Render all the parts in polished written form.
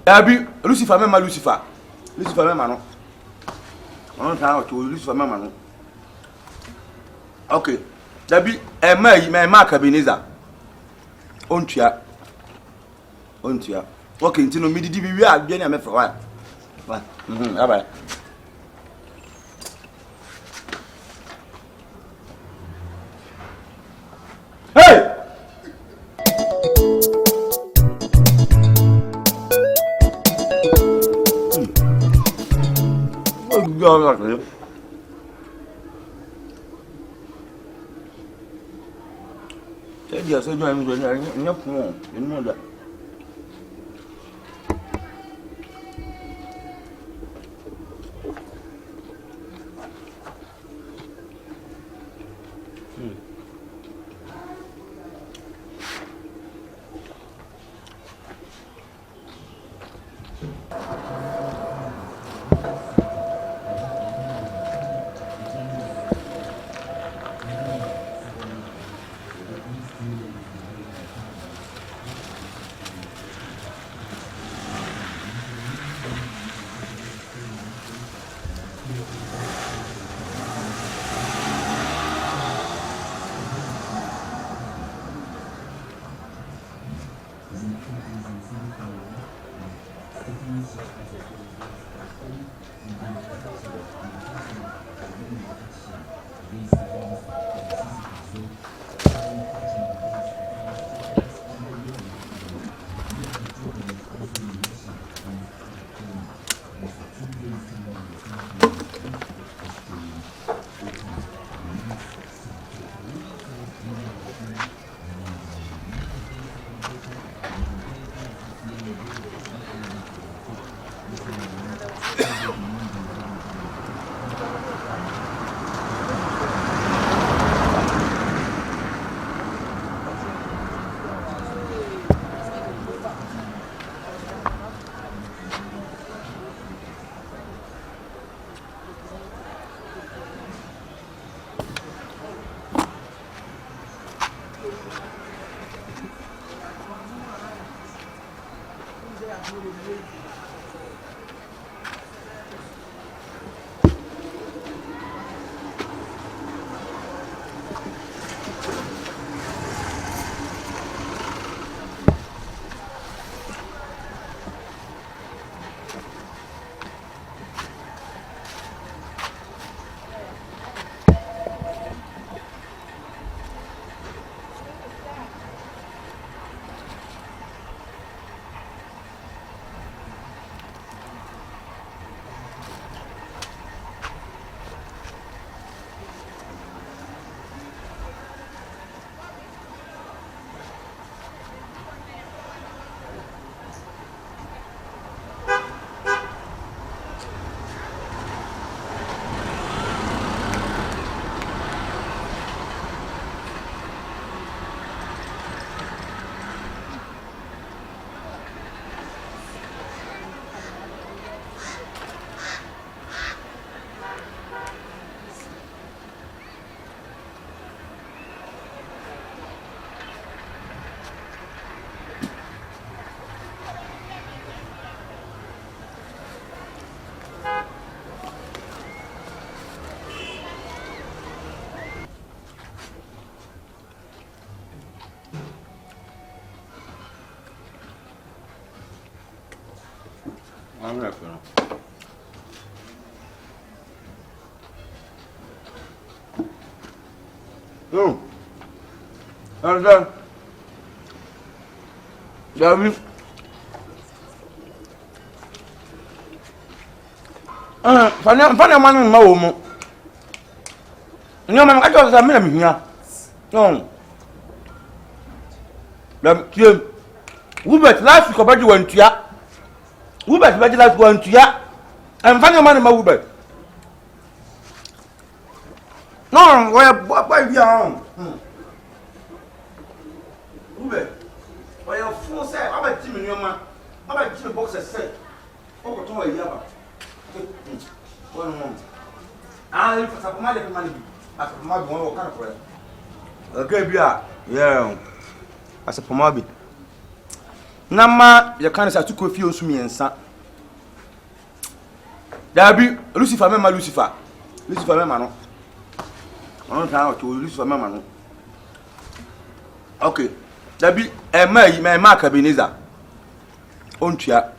Abi Lucifer mema Lucifer mema no. On ta o Lucifer mema no. Okay. Dabi ma Akabenezer. Ontua. Okay, ntino mi didi bi wi abia ni amefra wa. Bye. Hey! Dia saya jual ni pun ini ada. I'm not gonna. No. And David. Fanya manu mawo mo. Nyo man ka jo sa me na mihia. No. Lam tie. Wubet last week obaji wantua. Wubet baji last wantua. Am fanya manu ma wubet. No, why we are on. Wubet. Why your phone say aba ti me nyoma. Aba ti me box say. O ko ton wa yaba. One. Ah, il faut ça pour mal de Asapoma bi won kan for e okay bia yeah asapoma bi na ma ye kan sa tuko fie osu miensa dabi Lucifer mema Lucifer mema no on kan o to Lucifer mema no okay dabi ma Akabenezer ontua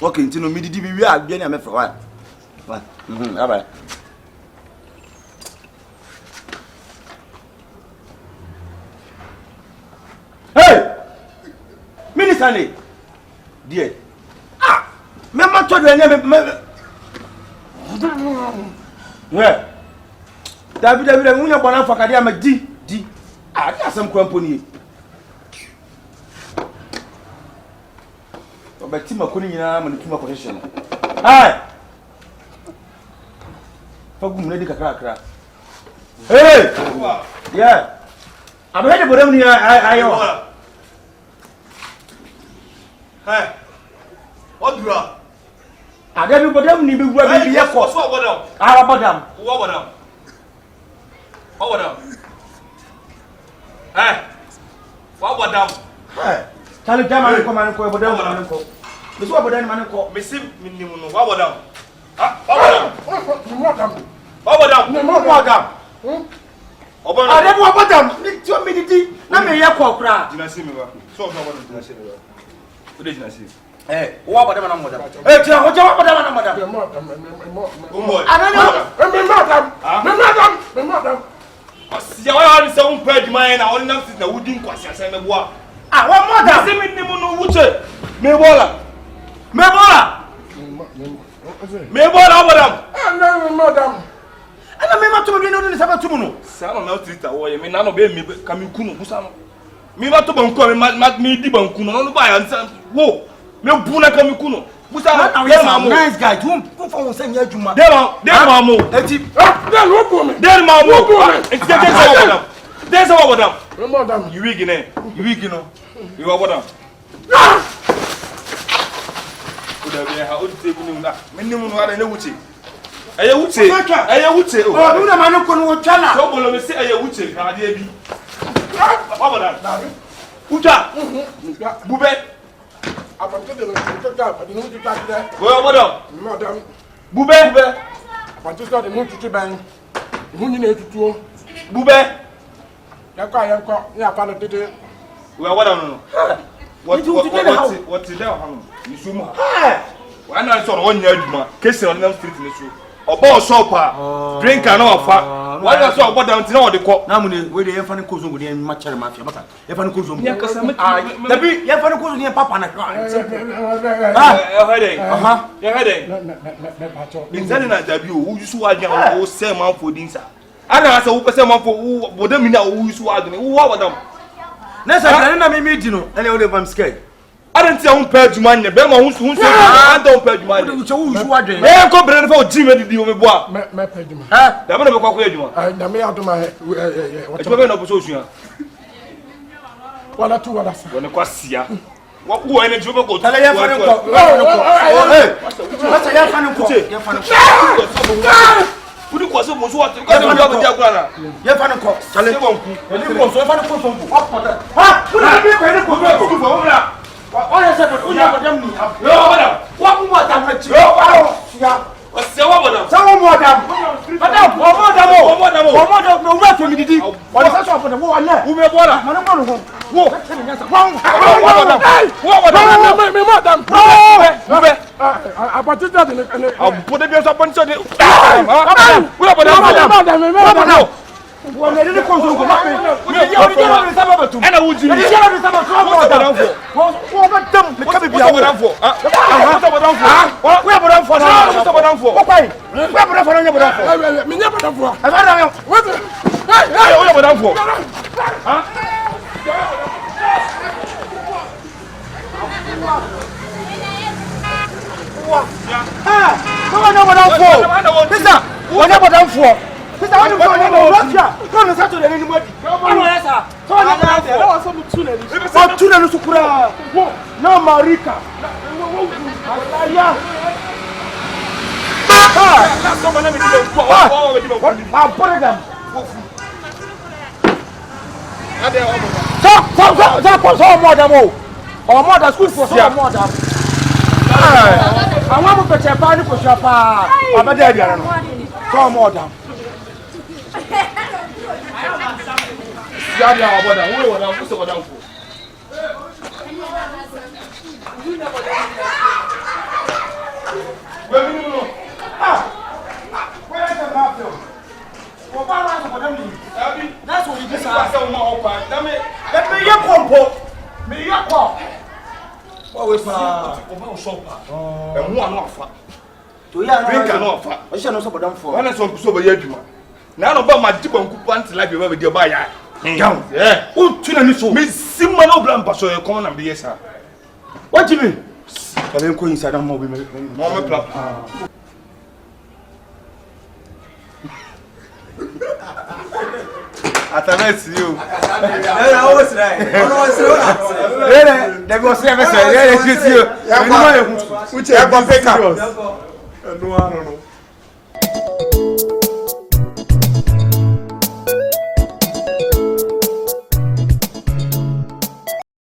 okay ntino mididi bi wi abia ni amefra wa aba hey minister ni die me ma to de me yeah dabi munya bona fakade ama di ati asem kwampo ni obeti makoni nyina ma nituma connection hai fagum ne di kakra hey yeah abede bodam ni ayo hey odura ade bi bodam ni be gura bi ye ko so bodam ara bodam wo bodam hey wo bodam hey tali jama ko man ko bodam man ko mi so bodam man ko mi sim minnimu no wo bodam wo bodam Oba ade bo bodam ni ti o mi didi na me ye ko kra dina si mi ba so bodam dina si mi ba o de dina si wo bodam na modam ti ho je wo bodam na modam me modam ya wa ni se un pa adwuma na on na fit na wudi nkwasi asa me boa wo modam si mi ni mu no wuche me bola bodam me modam ana me ma to bi no ni se ba tumu no sa no na trita wo ye me na no be mi ka mi kunu busa no mi ba to banku mi di banku no no ba ya nsa wo me bu na ka mi kunu busa no ye ma mo nice guy tu fa won se nya adwuma de ma mo eti de no bo me de ma mo eti de se wo bodam me modam you weak no you wa bodam oda bi ha o te bi ni na me ni mu no ara ne wuchi eye wuche o bi na ma no ko no twala Sobolo me se eye wuche ka ade bi bodam uja bube apanto de no adi no tuta de wo bodam bube apanto de no tutu ban hu ni na tutuo bube yakwa ya pa no tete wo bodam no what there ha no isuma wa na so no wonya aduma kesi on na street ni so obo shop drink na ofa wa na so obo down ti na wo de ko na mu ne we de yemfa ne kozo ngo ne ma chere mafia bata yemfa ne kozo ngo dabi yemfa ne kozo ne papa na bizani na dabi o yusu wa dia o se man for dinsa ana asa wo pese man for wo bodam ni na o yusu wa adune wo wa bodam na sa na me di no ele o de vam scared aren't you pay adwuma ne be ma hunsu anta o pay adwuma ne wo yusu wa adune e ko bre ne fa o ji me didi o me boa me pay adwuma da me na be kwa kwa adwuma da me aduma wo be na bo so osuan wala tu wala sa wona kwa sia wo ene jibo ko tala ya fane ko wasa ya fane ko udi ko so mozo watu ko so do dia kura ya fane ko tale bonku ni ko so fane ko so bonku opota ha udi bi ko ene ko so ko wona wa se ko unya bodam ni yo bodam wa mu bodam na chi yo ya wase wa bodam sa wo bodam bodam no wa to mi didi wa sa so bodam wo alle wo me bola man mo no wo me madam bube apatita de abude bi so poncho de wo bodam wo me de ko so ko ma me yo sa ba tum ana wuji ni sa ba so bodam wo bodam me ka bi ya bodam fo bodam fo ko pai bodam fo nya bodam fo me nya bodam fo ana wo hey bodam fo ha Come on, no, Mister, what about for? Mister, I don't know. No, Saturday anybody. No, sir. So I was some tuna. What tuna to Supra? No, Marika. Last time I never did I'll put it down. So more than more than school for so more than. I want to put a party for Shapa. I'm a dead girl. So more than. Yadia, what I will have put over down for. Where's the mafia? That's what you just asked. Let me your compo. Me your pop. What was about shopper? And one offer. To ya drink an offer. I shall not support them for. When I saw so by you. Now about my dip on coupons like you have with your buyer. Young, yeah. Who tell me so? Miss Simon Oblampa, so you come and be yes, sir. What do you mean? I didn't go inside a mobile. Mama Plap. Atabes you. I always right. They go service. They you. Which I go pick up. No, I don't know.